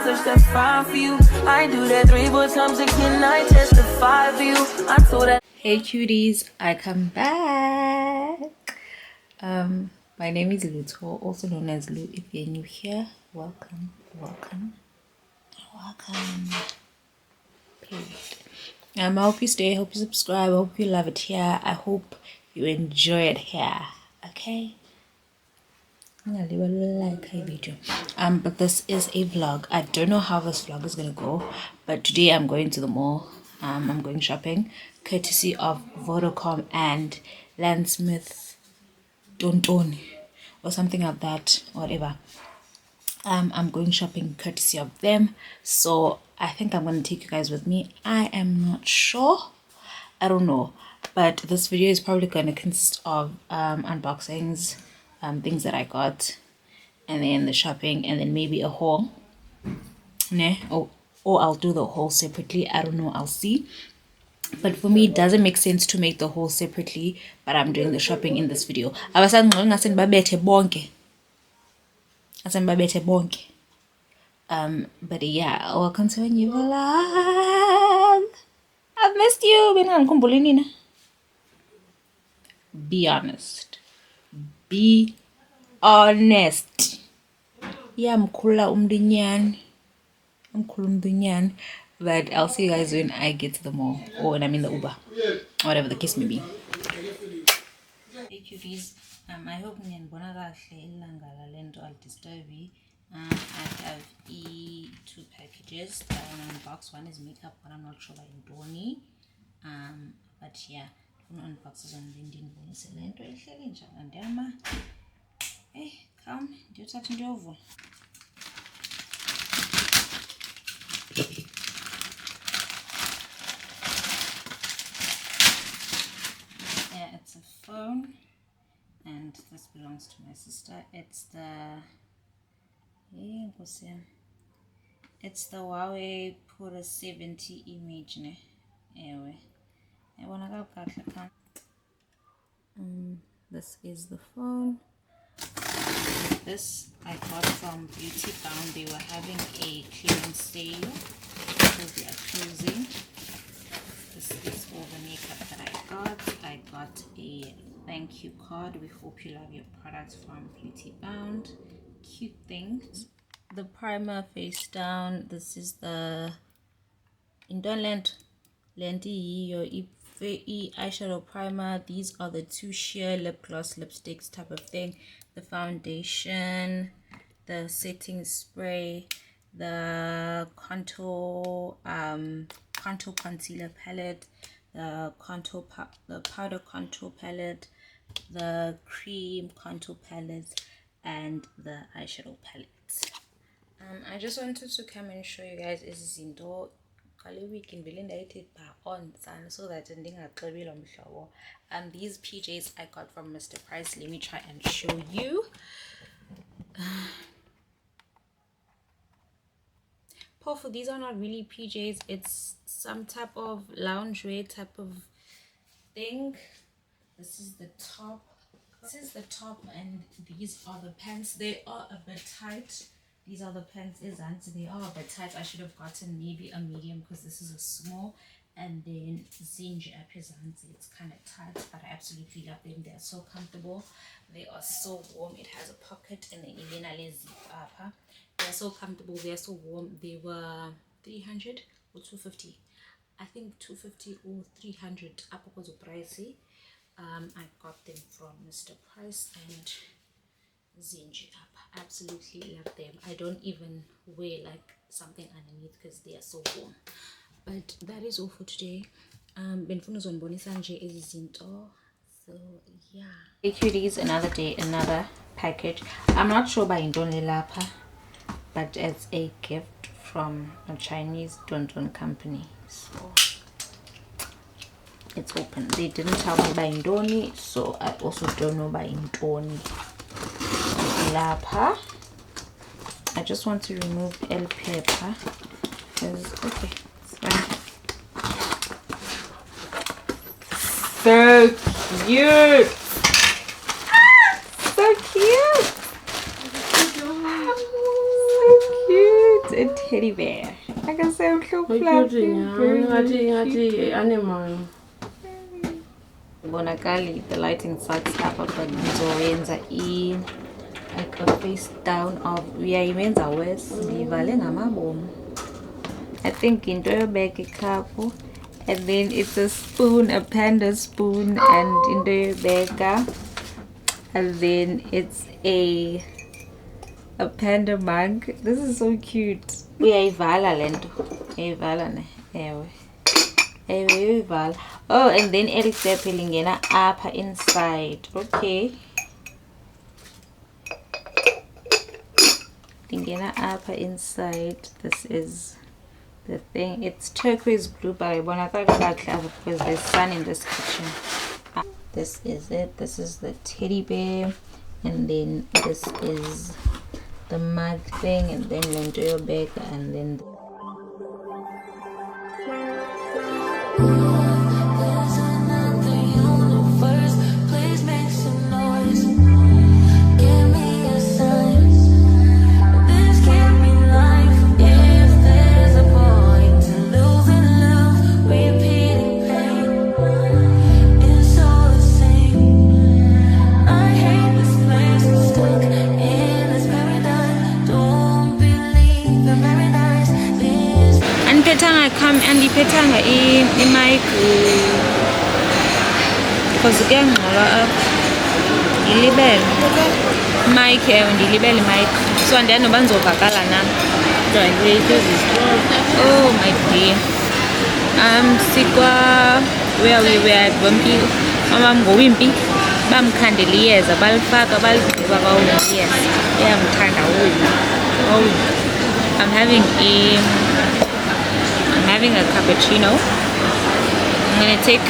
touch that 5 for you. I do that 3, 4 times again. I testify for you. I told that. Hey cuties, I come back. My name is Lhuwluke, also known as Lou. If you're new here, welcome. Period. I hope you stay, I hope you subscribe, I hope you love it here. I hope you enjoy it here. Okay? But this is a vlog. I don't know how this vlog is gonna go, but today I'm going to the mall. I'm going shopping courtesy of Vodacom and Landsmith Tontoni or something like that, whatever. I'm going shopping courtesy of them, so I think I'm going to take you guys with me. I am not sure, I don't know, but this video is probably going to consist of unboxings, things that I got, and then the shopping, and then maybe a haul. Or I'll do the haul separately. I don't know, I'll see. But for me, it doesn't make sense to make the haul separately, but I'm doing the shopping in this video. But yeah, welcome to a new vlog. I've missed you. Be honest. Be honest. Yeah, I'm umdunyan. But I'll see you guys when I get to the mall or when I'm in the Uber, whatever the case may be. Hey cuties, I hope I'll disturb you. I have two packages that I want to unbox. One is makeup, but I'm not sure about Indoni. But yeah, I'm going to unbox this on LinkedIn. Hey, come, do you touch me over? Yeah, it's a phone, and this belongs to my sister. It's the Huawei Pura 70 image. This is the phone. This I got from Beauty Bound. They were having a clearance sale because they are closing. This is all the makeup that I got. I got a thank you card. We hope you love your products from Beauty Bound. Cute things. The primer face down. This is the Indolent Lenti your eyeshadow primer. These are the two sheer lip gloss lipsticks type of thing. The foundation, the setting spray, the contour concealer palette, the powder contour palette, the cream contour palette, and the eyeshadow palette. I just wanted to come and show you guys izinto kale week in Belinda on so that these PJs I got from Mr. Price. Let me try and show you. Powerful, these are not really PJs, it's some type of loungewear type of thing. This is the top, and these are the pants. They are a bit tight. These are the pants, they are a bit tight. I should have gotten maybe a medium because this is a small. And then Zinji Apizanzi, it's kind of tight, but I absolutely love them. They're so comfortable, they are so warm. It has a pocket and then even a zip up. They're so comfortable, they're so warm. They were 300 or 250, I think 250 or 300 up was pricey. I got them from Mr. Price and Zinji up. Absolutely love them. I don't even wear like something underneath because they are so warm. But that is all for today. Benfuno on Bonisanje is zinto. So yeah. Hey cuties, another day, another package. I'm not sure by Indone Lapa, but it's a gift from a Chinese Don company. So it's open. They didn't tell me by Indoni, so I also don't know by Indoni Lapa. I just want to remove El paper because okay. So cute! So cute! So cute! It teddy bear. Like I said, so Cute, fluffy. Ngati animal. Bonakali, the lighting sucks up, but ngizoyenza like a face down of uyayimenza west ngivale ngamabomu. I think into yobeka ikhaphu, and then it's a spoon, a panda spoon, and into yobeka, and then it's a panda mug. This is so cute. Uyayivala lento, uyayivala ne, ewe. Oh, and then elitephe lingena apha inside. Okay, lingena apha inside. This is the thing. It's turquoise blue, but I wanna because there's sun in this kitchen. This is it. This is the teddy bear, and then this is the mug thing, and then lentil baker, and then There's another universe. Please make some noise. Give me a sign. This can't be life. If there's a point to lose and love, repeating pain. It's all the same. I hate this place. Stuck in this paradise. Don't believe in paradise. This andiphetanga andiphetanga i-mic because kuyangxola apha, ndilibele mic, ndilibele mic, so andiyazi noba ndizovakala na. Oh my dear. Where we were at Bumpy, mama ngoWimpy bamkhandela iyeza balifaka baligqiba kwaWimpy iyeza uyamthanda uWimpy. I'm having a cappuccino. I'm gonna take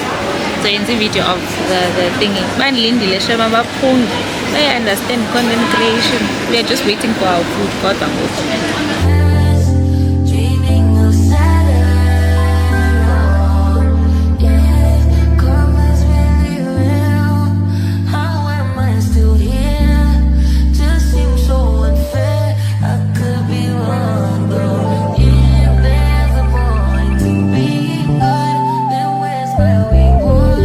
the video of the thingy. Bandilindile shema baphungu. They understand content creation. We are just waiting for our food. God, I'm dreaming of Saturn. If karma's really real, how am I still here? Just seems so unfair. I could be wrong, though. If there's a point to being good, then where's my reward?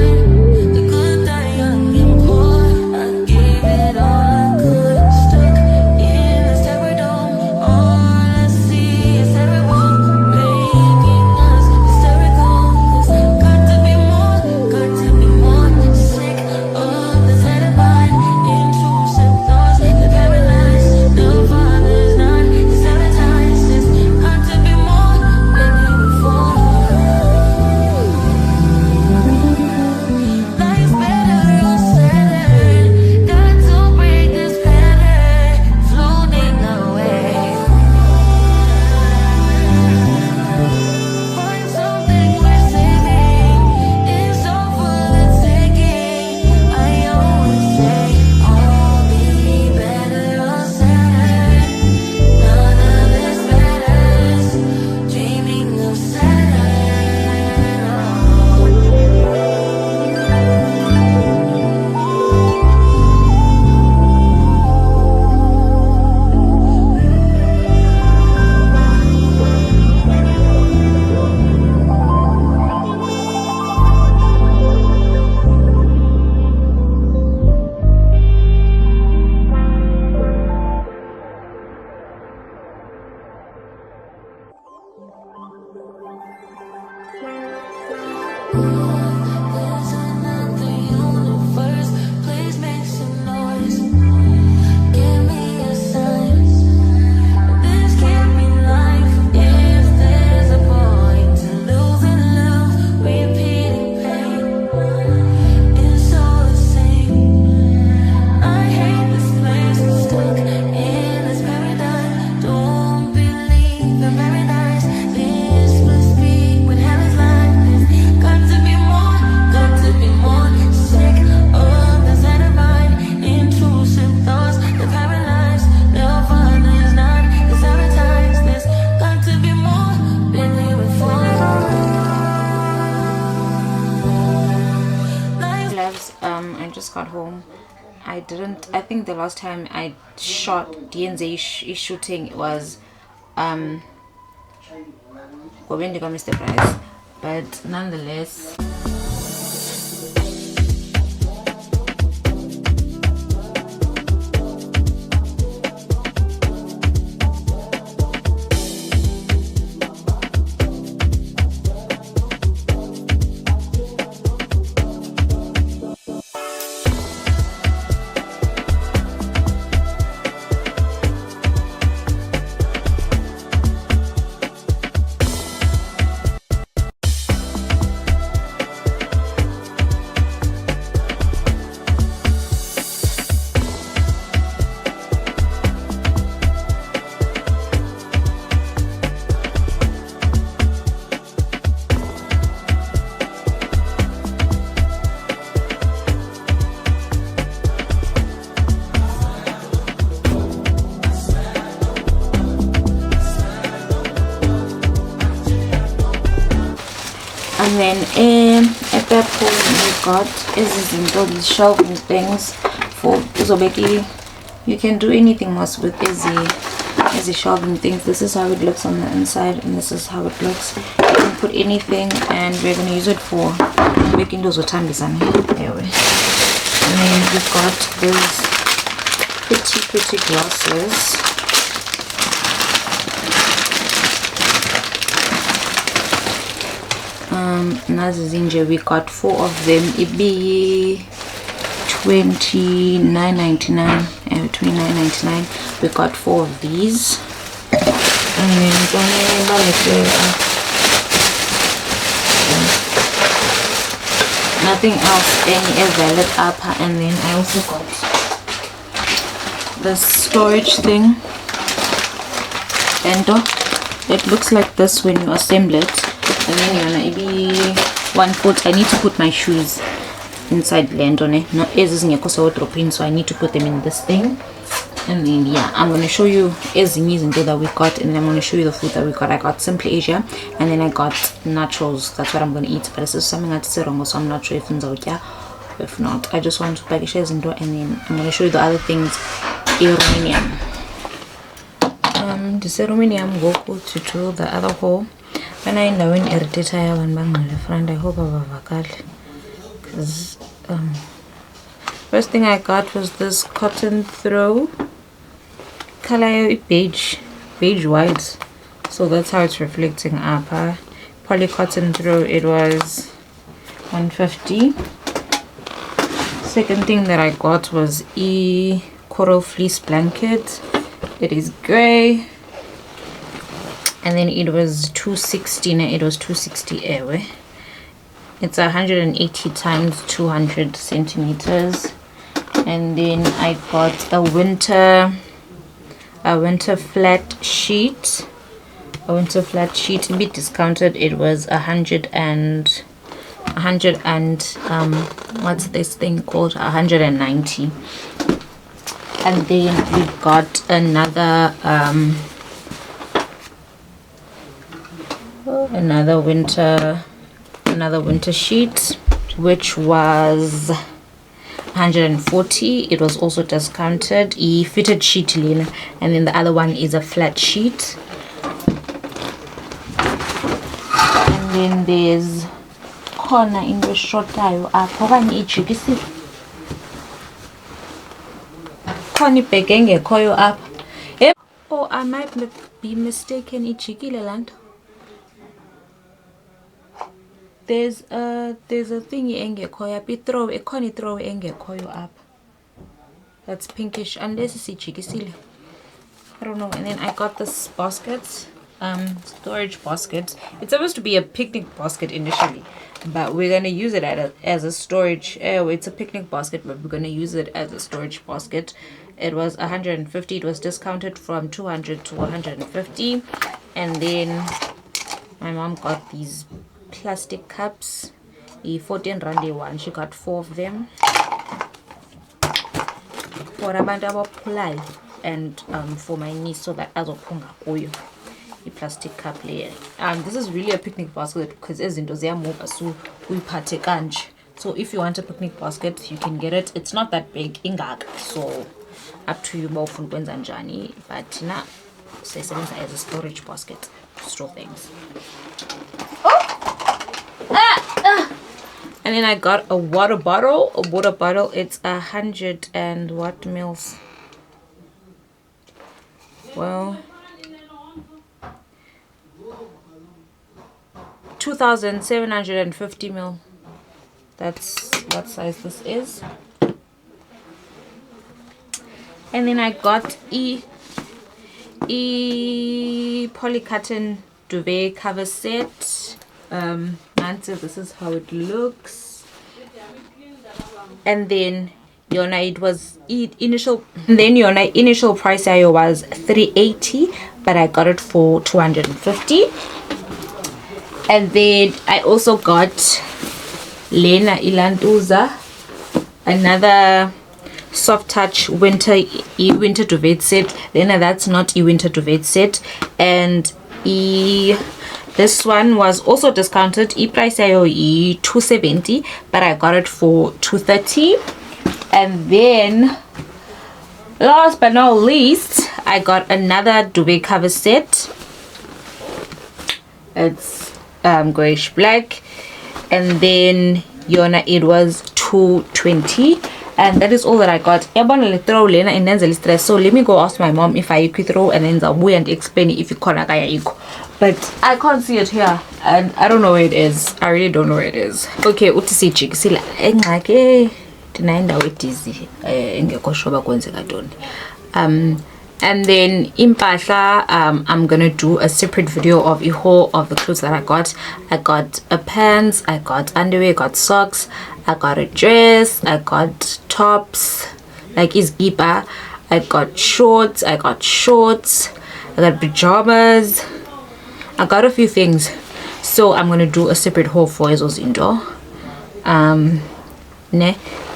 The good die young and poor. I gave it all I could. Stuck in this terror dome. All I see is terrible, making us hysterical. There's got to be more, got to be more. Sick of this head-of-mine, intrusive thoughts that paralyze. The father's not sanitized. There's got to be more than you before. Life's better on Saturn. Got to break this pattern, floating away. Find something worth saving. It's all for the taking. I always say I'll be better on Saturn. None of this matters. Dreaming of Saturn. There's another universe. Please make some noise. Give me a sign. This can't be life. If there's a point to lose and love, repeating pain. It's all the same. I hate this place. Stuck in this paradise. Don't believe in paradise. This must be what hell is like. Got to be more, got to be more. Sick of this head-of-mine, intrusive thoughts that paralyze. The father's not sanitized. There's got to be more than here before. Loves, I just got home. I think the last time I shot DNZ shooting was Mr. Price, but nonetheless. And then at that point we got these shelving things for Zobeki. You can do anything else with easy shelving things. This is how it looks on the inside, and this is how it looks. You can put anything, and we're gonna use it for making those otambisane. Anyway, and then we've got those pretty glasses. Nazizinja, we got 4 of them. It be $29.99. $29.99. We got 4 of these. And then nothing else, any valid upper. And then I also got the storage thing. And it looks like this when you assemble it. And then you're gonna be 1 foot. I need to put my shoes inside Lendone. No, so I need to put them in this thing. And then yeah, I'm gonna show you ezinto that we got, and then I'm gonna show you the food that we got. I got Simply Asia, and then I got nachos. That's what I'm gonna eat. But this is something that's wrong, so I'm not sure if if not. I just want to package ezinto, and then I'm gonna show you the other things. Romanian. The Romanian go to do the other hole. When I know in irritate I have one friend, I hope I have because first thing I got was this cotton throw color beige white, so that's how it's reflecting up. Poly cotton throw, it was $150. Second thing that I got was coral fleece blanket. It is gray. And then it was $260. It was $260 airway. It's 180 times 200 centimeters. And then I got a winter flat sheet. A winter flat sheet, a bit discounted. It was 100 and what's this thing called? 190. And then we got another winter sheet, which was 140. It was also discounted. A fitted sheet linen, and then the other one is a flat sheet. And then there's corner in the short tile up. Up. Oh, I might be mistaken. Ichikile land. There's a thingy engekhoyo up. Throw engekhoyo up. That's pinkish, unless it's ichikisile. I don't know. And then I got this basket, storage basket. It's supposed to be a picnic basket initially, but we're gonna use it as a storage. It's a picnic basket, but we're gonna use it as a storage basket. It was 150. It was discounted from 200 to 150. And then my mom got these plastic cups, the 14 rand one. She got 4 of them for abantu abaphulayo, and for my niece, so that azophunga kuyo the plastic cup layer. This is really a picnic basket because izinto ziyamuva so uyiphathe kanje. So if you want a picnic basket, you can get it. It's not that big ingaka, so up to you both ukwenza njani, but na sisebenza as a storage basket. store things. Oh! And then I got a water bottle. It's 100 and what mils? Well, 2,750 mil. That's what size this is. And then I got a polycotton duvet cover set. This is how it looks. And then it was initial price was 380, but I got it for 250. And then I also got Lena Ilantuza, another soft touch winter duvet set. Then that's not a winter duvet set. And this one was also discounted. Price is 270, but I got it for 230. And then last but not least, I got another duvet cover set. It's grayish black, and then it was 220. And that is all that I got. So let me go ask my mom if I could throw, and then I'll and explain if you can't. But I can't see it here, and I don't know where it is. I really don't know where it is. Okay, utisi chik sila engake tinaenda wetizi engekho shoba kwenzeka ntoni. And then impahla, I'm gonna do a separate video of a haul of the clothes that I got. I got a pants, I got underwear, I got socks, I got a dress, I got tops like izgiba, I got shorts, I got pajamas, I got a few things. So I'm gonna do a separate haul for those indoor.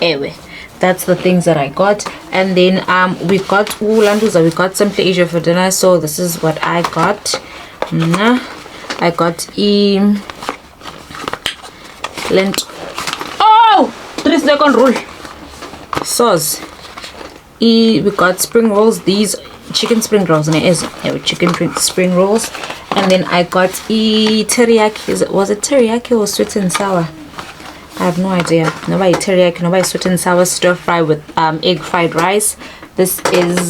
Anyway, that's the things that I got. And then we got we got some Asia for dinner. So this is what I got. I got lent. Oh, 3-second rule. Sauce. We got spring rolls. These chicken spring rolls, chicken spring rolls. And then I got teriyaki. Was it teriyaki or sweet and sour? I have no idea. Nobody teriyaki, nobody sweet and sour stir fry with egg fried rice. This is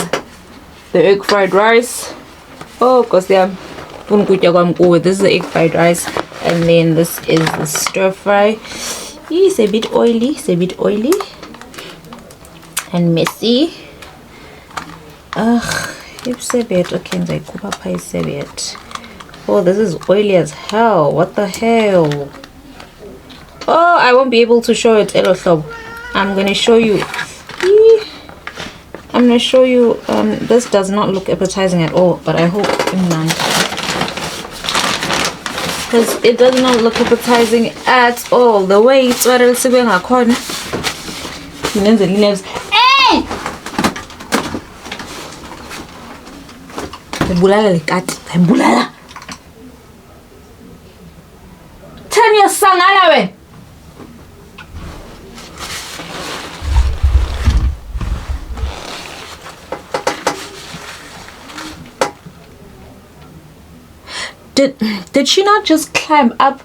the egg fried rice. Oh, because they are this is the egg fried rice, and then this is the stir fry. It's a bit oily, and messy. It's a bit okay. Oh, this is oily as hell. What the hell? Oh, I won't be able to show it. I'm gonna show you. This does not look appetizing at all, but I hope because it does not look appetizing at all. The way it's what else going on. Hey! Turn your son away. Did she not just climb up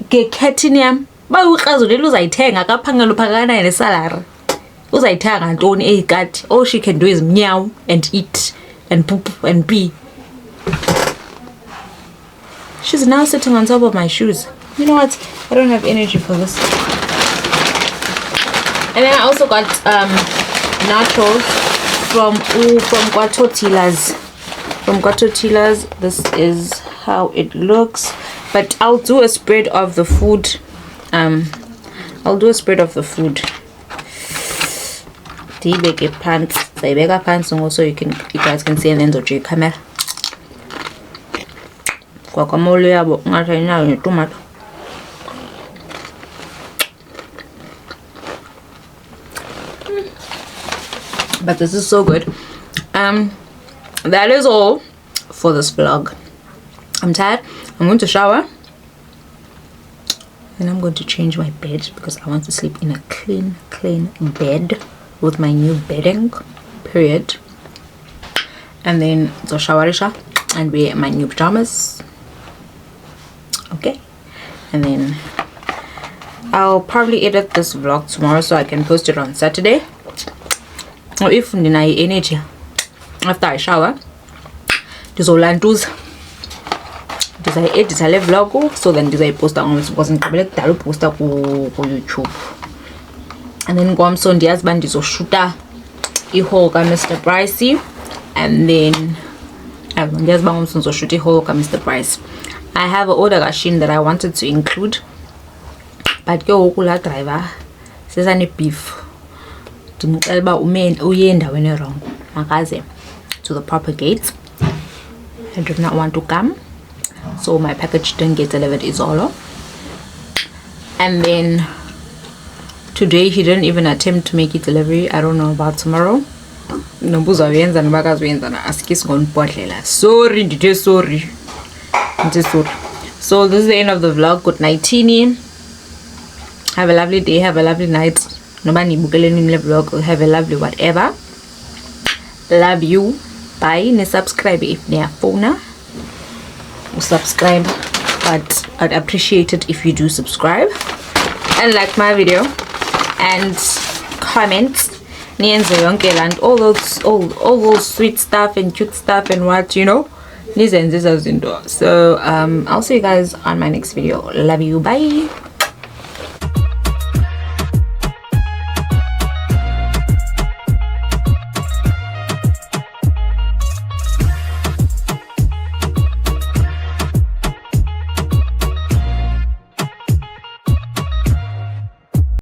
ngekhetinium? Bayuqazulela uzayithenga akaphangela uphakana nesalary. Uzayithenga ntoni eyikati? All she can do is meow and eat and poop and pee. She's now sitting on top of my shoes. You know what? I don't have energy for this. And then I also got nachos from Kwatotilas. From Kwatotilas. This is how it looks. But I'll do a spread of the food. I'll do a spread of the food. Dibeke pants. Zaibeka pants so you guys can see, and then the camera. Guacamole yabo ngathi inayo netomato. But this is so good. That is all for this vlog. I'm tired. I'm going to shower, and I'm going to change my bed because I want to sleep in a clean bed with my new bedding, period. And then so showerisha and wear my new pajamas. okay? And then I'll probably edit this vlog tomorrow so I can post it on Saturday. Or if ndinayo energy after I shower, ndizolantuza ndizayi-editha le vlog, so then ndizayiposta ngomso because ndiqabele kudala uposta ku-YouTube. And then ngomso ndiyazi uba ndizoshuta i-haul ka-Mr. Pricey, and then ndiyazi uba ngomso ndizoshuta i-haul ka-Mr. Price. I have an order machine that I wanted to include, but ke ngoku laa driver sesane-beef. Ndimcela uba uye endaweni wrong, makaze to the proper gate. I did not want to come, so my package didn't get delivered izolo. And then today he didn't even attempt to make it delivery. I don't know about tomorrow. Nombuza uyenza noba akazuyenza na asikisi ngonibhodlela. Sorry, ndithe sorry. So this is the end of the vlog. Good night, Tini. Have a lovely day, have a lovely night. Noba nibukele nini le vlog, have a lovely whatever. Love you. Bye. Ne subscribe if ne phone. Subscribe, but I'd appreciate it if you do subscribe and like my video and comment. Nienze yonke and all those sweet stuff and cute stuff and what, you know. So I'll see you guys on my next video. Love you. Bye.